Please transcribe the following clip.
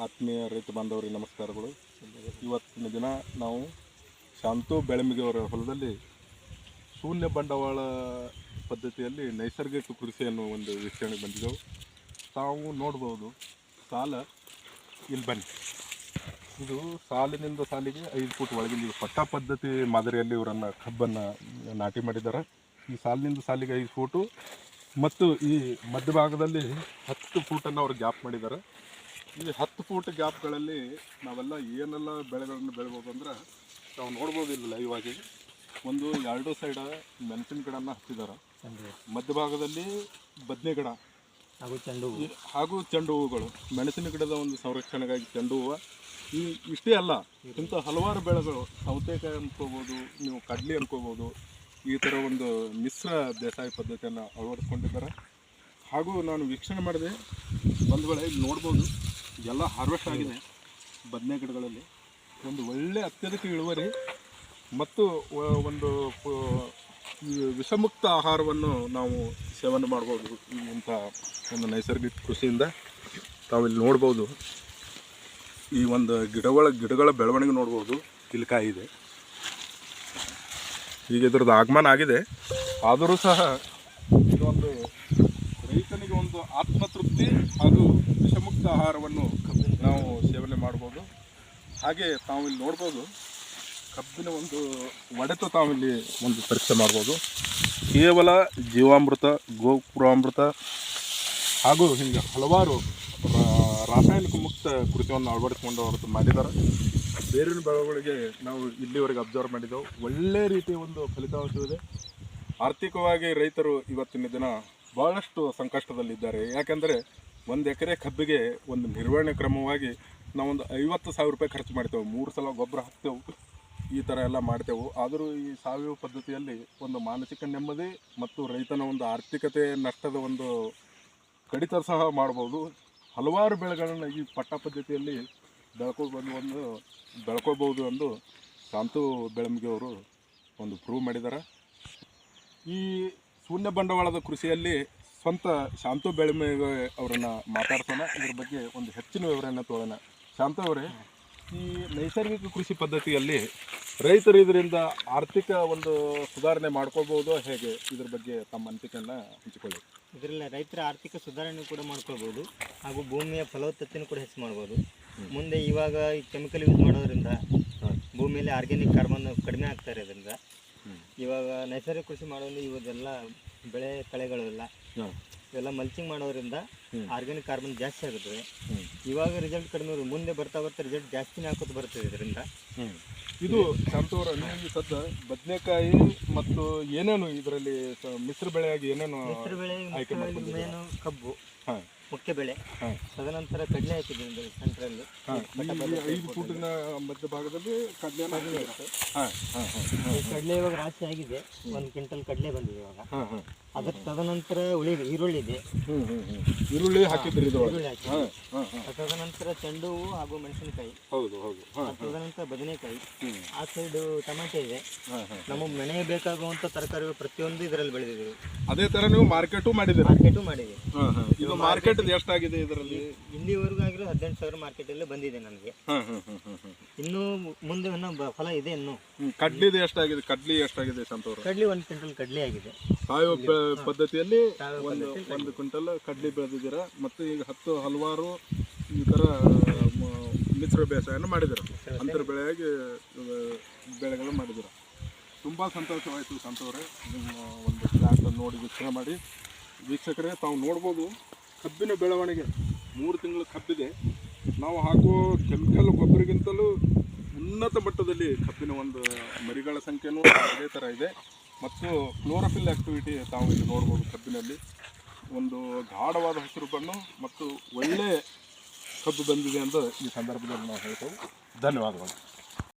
ಆತ್ಮೀಯ ರೈತ ಬಾಂಧವರಿಗೆ ನಮಸ್ಕಾರಗಳು. ಇವತ್ತಿನ ದಿನ ನಾವು ಶಾಂತು ಬೆಳಮಿಗೆ ಅವರ ಹೊಲದಲ್ಲಿ ಶೂನ್ಯ ಬಂಡವಾಳ ಪದ್ಧತಿಯಲ್ಲಿ ನೈಸರ್ಗಿಕ ಕೃಷಿ ಅನ್ನೋ ಒಂದು ವೀಕ್ಷಣೆಗೆ ಬಂದಿದ್ದೆವು. ತಾವು ನೋಡ್ಬೋದು, ಸಾಲ ಇಲ್ಲಿ ಬನ್ನಿ. ಇದು ಸಾಲಿನಿಂದ ಸಾಲಿಗೆ 5 ಫೂಟ್ ಒಳಗಿಂದ ಪಟ್ಟ ಪದ್ಧತಿ ಮಾದರಿಯಲ್ಲಿ ಇವರನ್ನು ಕಬ್ಬನ್ನು ನಾಟಿ ಮಾಡಿದ್ದಾರೆ. ಈ ಸಾಲಿನಿಂದ ಸಾಲಿಗೆ 5 ಫೂಟು ಮತ್ತು ಈ ಮಧ್ಯಭಾಗದಲ್ಲಿ 10 ಫೂಟನ್ನು ಅವರು ಗ್ಯಾಪ್ ಮಾಡಿದ್ದಾರೆ. ಈ 10 ಫೂಟ್ ಗ್ಯಾಪ್ಗಳಲ್ಲಿ ನಾವೆಲ್ಲ ಏನೆಲ್ಲ ಬೆಳೆಗಳನ್ನು ಬೆಳ್ಬೋದು ಅಂದ್ರೆ ನಾವು ನೋಡ್ಬೋದು. ಇಲ್ಲಿ ಲೈವ್ ಆಗಿ ಒಂದು 2 ಸೈಡ ಮೆಣಸಿನ ಗಿಡನ ಹಚ್ಚಿದ್ದಾರೆ. ಮಧ್ಯಭಾಗದಲ್ಲಿ ಬದನೆ ಗಿಡ ಹಾಗೂ ಚೆಂಡು ಹೂವುಗಳು. ಮೆಣಸಿನ ಗಿಡದ ಒಂದು ಸಂರಕ್ಷಣೆಗಾಗಿ ಚೆಂಡು ಹೂವು. ಇಷ್ಟೇ ಅಲ್ಲ, ಇಂಥ ಹಲವಾರು ಬೆಳೆಗಳು, ಸೌತೆಕಾಯಿ ಅನ್ಕೋಬೋದು, ನೀವು ಕಡ್ಲಿ ಅನ್ಕೋಬೋದು, ಈ ಥರ ಒಂದು ಮಿಶ್ರ ಬೇಸಾಯ ಪದ್ಧತಿಯನ್ನು ಅಳವಡಿಸ್ಕೊಂಡಿದ್ದಾರೆ. ಹಾಗೂ ನಾನು ವೀಕ್ಷಣೆ ಮಾಡಿದೆ, ಒಂದು ವೇಳೆ ಇಲ್ಲಿ ನೋಡ್ಬೋದು, ಎಲ್ಲ ಹಾರ್ವೆಸ್ಟ್ ಆಗಿದೆ. ಬದನೆ ಗಿಡಗಳಲ್ಲಿ ಒಂದು ಒಳ್ಳೆ ಅತ್ಯಧಿಕ ಇಳುವರಿ ಮತ್ತು ಒಂದು ವಿಷಮುಕ್ತ ಆಹಾರವನ್ನು ನಾವು ಸೇವನೆ ಮಾಡ್ಬೋದು ಇಂಥ ಒಂದು ನೈಸರ್ಗಿಕ ಕೃಷಿಯಿಂದ. ತಾವಿಲ್ಲಿ ನೋಡ್ಬೋದು, ಈ ಒಂದು ಗಿಡಗಳ ಬೆಳವಣಿಗೆ ನೋಡ್ಬೋದು. ಇಲ್ಲಿ ಕಾಯಿ ಇದೆ, ಈಗ ಇದ್ರದ್ದು ಆಗಮನ ಆಗಿದೆ. ಆದರೂ ಸಹ ಇದೊಂದು ರೈತನಿಗೆ ಒಂದು ಆತ್ಮತೃಪ್ತಿ ಹಾಗೂ ವಿಷಮುಕ್ತ ಆಹಾರವನ್ನು ನಾವು ಸೇವನೆ ಮಾಡ್ಬೋದು. ಹಾಗೆ ತಾವಿಲ್ಲಿ ನೋಡ್ಬೋದು, ಕಬ್ಬಿನ ಒಂದು ಒಡೆತ ತಾವಿಲ್ಲಿ ಒಂದು ಪರೀಕ್ಷೆ ಮಾಡ್ಬೋದು. ಕೇವಲ ಜೀವಾಮೃತ, ಗೋಪುರಾಮೃತ ಹಾಗೂ ಹೀಗೆ ಹಲವಾರು ರಾಸಾಯನಿಕ ಮುಕ್ತ ಕೃಷಿಯನ್ನು ಅಳವಡಿಸಿಕೊಂಡು ಅವ್ರದ್ದು ಮಾಡಿದ್ದಾರೆ. ಬೇರಿನ ಬೆಳೆಗಳಿಗೆ ನಾವು ಇಲ್ಲಿವರೆಗೆ ಅಬ್ಸರ್ವ್ ಮಾಡಿದ್ದೆವು. ಒಳ್ಳೆ ರೀತಿಯ ಒಂದು ಫಲಿತಾಂಶವಿದೆ. ಆರ್ಥಿಕವಾಗಿ ರೈತರು ಇವತ್ತಿನ ದಿನ ಭಾಳಷ್ಟು ಸಂಕಷ್ಟದಲ್ಲಿದ್ದಾರೆ. ಯಾಕೆಂದರೆ 1 ಎಕರೆ ಕಬ್ಬಿಗೆ ಒಂದು ನಿರ್ವಹಣೆ ಕ್ರಮವಾಗಿ ನಾವೊಂದು 50,000 ರೂಪಾಯಿ ಖರ್ಚು ಮಾಡ್ತೇವೆ. 3 ಸಲ ಗೊಬ್ಬರ ಹಾಕ್ತೇವೆ, ಈ ಥರ ಎಲ್ಲ ಮಾಡ್ತೇವೆ. ಆದರೂ ಈ ಸಾವಯವ ಪದ್ಧತಿಯಲ್ಲಿ ಒಂದು ಮಾನಸಿಕ ನೆಮ್ಮದಿ ಮತ್ತು ರೈತನ ಒಂದು ಆರ್ಥಿಕತೆ ನಷ್ಟದ ಒಂದು ಕಡಿತ ಸಹ ಮಾಡ್ಬೋದು. ಹಲವಾರು ಬೆಳೆಗಳನ್ನು ಈ ಪಟ್ಟ ಪದ್ಧತಿಯಲ್ಲಿ ಬೆಳ್ಕೋಬೋದು ಎಂದು ಶಾಂತು ಬೆಳಮಿಗೆ ಅವರು ಒಂದು ಪ್ರೂವ್ ಮಾಡಿದ್ದಾರೆ. ಈ ಶೂನ್ಯ ಬಂಡವಾಳದ ಕೃಷಿಯಲ್ಲಿ ಸ್ವಂತ ಶಾಂತು ಬೆಳಮಿಗೆ ಅವರನ್ನು ಮಾತಾಡ್ಸೋಣ. ಇದ್ರ ಬಗ್ಗೆ ಒಂದು ಹೆಚ್ಚಿನ ವಿವರಣೆ ತೋರೋಣ. ಶಾಂತು ಅವರೇ, ಈ ನೈಸರ್ಗಿಕ ಕೃಷಿ ಪದ್ಧತಿಯಲ್ಲಿ ರೈತರು ಇದರಿಂದ ಆರ್ಥಿಕ ಒಂದು ಸುಧಾರಣೆ ಮಾಡ್ಕೋಬೋದು, ಹೇಗೆ ಇದ್ರ ಬಗ್ಗೆ ತಮ್ಮ ಅನಿಸಿಕೆಯನ್ನು ಹಂಚಿಕೊಳ್ಳಿ. ಇದರಲ್ಲಿ ರೈತರ ಆರ್ಥಿಕ ಸುಧಾರಣೆ ಕೂಡ ಮಾಡ್ಕೋಬೋದು ಹಾಗೂ ಭೂಮಿಯ ಫಲವತ್ತತೆಯನ್ನು ಕೂಡ ಹೆಚ್ಚು ಮಾಡ್ಬೋದು. ಮುಂದೆ ಇವಾಗ ಈ ಕೆಮಿಕಲ್ ಯೂಸ್ ಮಾಡೋದ್ರಿಂದ ಭೂಮಿಯಲ್ಲಿ ಆರ್ಗ್ಯಾನಿಕ್ ಕಾರ್ಬನ್ ಕಡಿಮೆ ಆಗ್ತಾ ಇರೋದ್ರಿಂದ ಇವಾಗ ನೈಸರ್ಗಿಕ ಕೃಷಿ ಮಾಡೋದ್ರಿಂದ ಇವದೆಲ್ಲ ಬೆಳೆ ಕಳೆಗಳೆಲ್ಲ ಇವೆಲ್ಲ ಮಲ್ಚಿಂಗ್ ಮಾಡೋದ್ರಿಂದ ಆರ್ಗ್ಯಾನಿಕ್ ಕಾರ್ಬನ್ ಜಾಸ್ತಿ ಆಗುತ್ತದೆ. ಇವಾಗ ರಿಸಲ್ಟ್ ಕಡಿಮೆ, ಮುಂದೆ ಬರ್ತಾ ರಿಸಲ್ಟ್ ಜಾಸ್ತಿನೇ ಹಾಕೋದು ಬರ್ತದೆ ಇದರಿಂದ. ಇದು ಶಾಂತವರ ನೀವು ಸದ್ದ ಬದನೆಕಾಯಿ ಮತ್ತು ಏನೇನು ಇದರಲ್ಲಿ ಮಿಶ್ರ ಬೆಳೆಯಾಗಿ ಏನೇನು ಮಿಶ್ರ ಬೆಳೆ ಮೇನು ಕಬ್ಬು ಮುಖ್ಯ ಬೆಳೆ. ತದನಂತರ ಕಡಲೆ ಹಾಕಿದ್ದೀವಿ ಸೆಂಟ್ರಲ್ಲಿ. 5 ಫೂಟಿನ ಮಧ್ಯಭಾಗದಲ್ಲಿ ಕಡಲೆ ಇವಾಗ ರಾಶಿ ಆಗಿದೆ. 1 ಕ್ವಿಂಟಲ್ ಕಡಲೆ ಬಂದಿದೆ ಇವಾಗ. ಅದಕ್ಕೆ ತದನಂತರ ಈರುಳ್ಳಿ ಇದೆ. ಈರುಳ್ಳಿ ಹಾಕಿದ್ರಿ? ತದನಂತರ ಚೆಂಡು ಹೂವು ಹಾಗೂ ಮೆಣಸಿನಕಾಯಿ. ತದನಂತರ ಬದನೆಕಾಯಿ. ಆ ಸೈಡು ಟೊಮೆಟೊ ಇದೆ. ನಮಗೆ ಮನೆಗೆ ಬೇಕಾಗುವಂತ ತರಕಾರಿಗಳು ಪ್ರತಿಯೊಂದು ಇದರಲ್ಲಿ ಬೆಳೆದಿದ್ದೀವಿ. ಅದೇ ತರ ನೀವು ಮಾರ್ಕೆಟು ಮಾಡಿದ್ದೀರಿ? ಮಾರ್ಕೆಟು ಮಾಡಿದೆ. ಇದು ಮಾರ್ಕೆಟ್ ಎಷ್ಟಾಗಿದೆ ಇದರಲ್ಲಿ? ಇಲ್ಲಿವರೆಗೂ ಆಗಿರೋ 18,000 ಮಾರ್ಕೆಟ್ ಅಲ್ಲೇ ಬಂದಿದೆ ನನಗೆ. ಇನ್ನು ಮುಂದೆ ಫಲ ಇದೆ. ಇನ್ನು ಕಡ್ಲಿದು ಎಷ್ಟಾಗಿದೆ? ಕಡ್ಲಿ ಎಷ್ಟಾಗಿದೆ ಶಾಂತವ್ರು? ಕಡ್ಲಿ 1 ಕ್ವಿಂಟಲ್ ಕಡ್ಲಿ ಆಗಿದೆ. ಸಾವಯವ ಪದ್ಧತಿಯಲ್ಲಿ 1 ಕ್ವಿಂಟಲ್ ಕಡ್ಲಿ ಬೆಳೆದಿದ್ದೀರಾ. ಮತ್ತು ಈಗ ಹಲವಾರು ಈ ಥರ ಮಿಶ್ರ ಬೇಸಾಯನ ಮಾಡಿದ್ದೀರ, ಅಂತರ ಬೆಳೆಯಾಗಿ ಬೆಳೆಗಳು ಮಾಡಿದ್ದೀರ. ತುಂಬ ಸಂತೋಷವಾಯಿತು ಶಾಂತವ್ರೆ, ನಿಮ್ಮ ಒಂದು ಪ್ಲಾಟ್ ನೋಡಿ ವೀಕ್ಷಣೆ ಮಾಡಿ. ವೀಕ್ಷಕರೇ, ತಾವು ನೋಡ್ಬೋದು, ಕಬ್ಬಿನ ಬೆಳವಣಿಗೆ 3 ತಿಂಗಳು ಕಬ್ಬಿದೆ. ನಾವು ಹಾಕುವ ಕೆಮಿಕಲ್ ಗೊಬ್ಬರಗಿಂತಲೂ ಉನ್ನತ ಮಟ್ಟದಲ್ಲಿ ಕಬ್ಬಿನ ಒಂದು ಮರಿಗಳ ಸಂಖ್ಯೆನೂ ಅದೇ ಥರ ಇದೆ. ಮತ್ತು ಕ್ಲೋರೋಫಿಲ್ ಆಕ್ಟಿವಿಟಿ ತಾವು ಇಲ್ಲಿ ನೋಡ್ಬೋದು. ಕಬ್ಬಿನಲ್ಲಿ ಒಂದು ಗಾಢವಾದ ಹಸಿರು ಬಣ್ಣ ಮತ್ತು ಒಳ್ಳೆ ಕಬ್ಬು ಬಂದಿದೆ ಅಂತ ಈ ಸಂದರ್ಭದಲ್ಲಿ ನಾವು ಹೇಳ್ತೇವೆ. ಧನ್ಯವಾದಗಳು.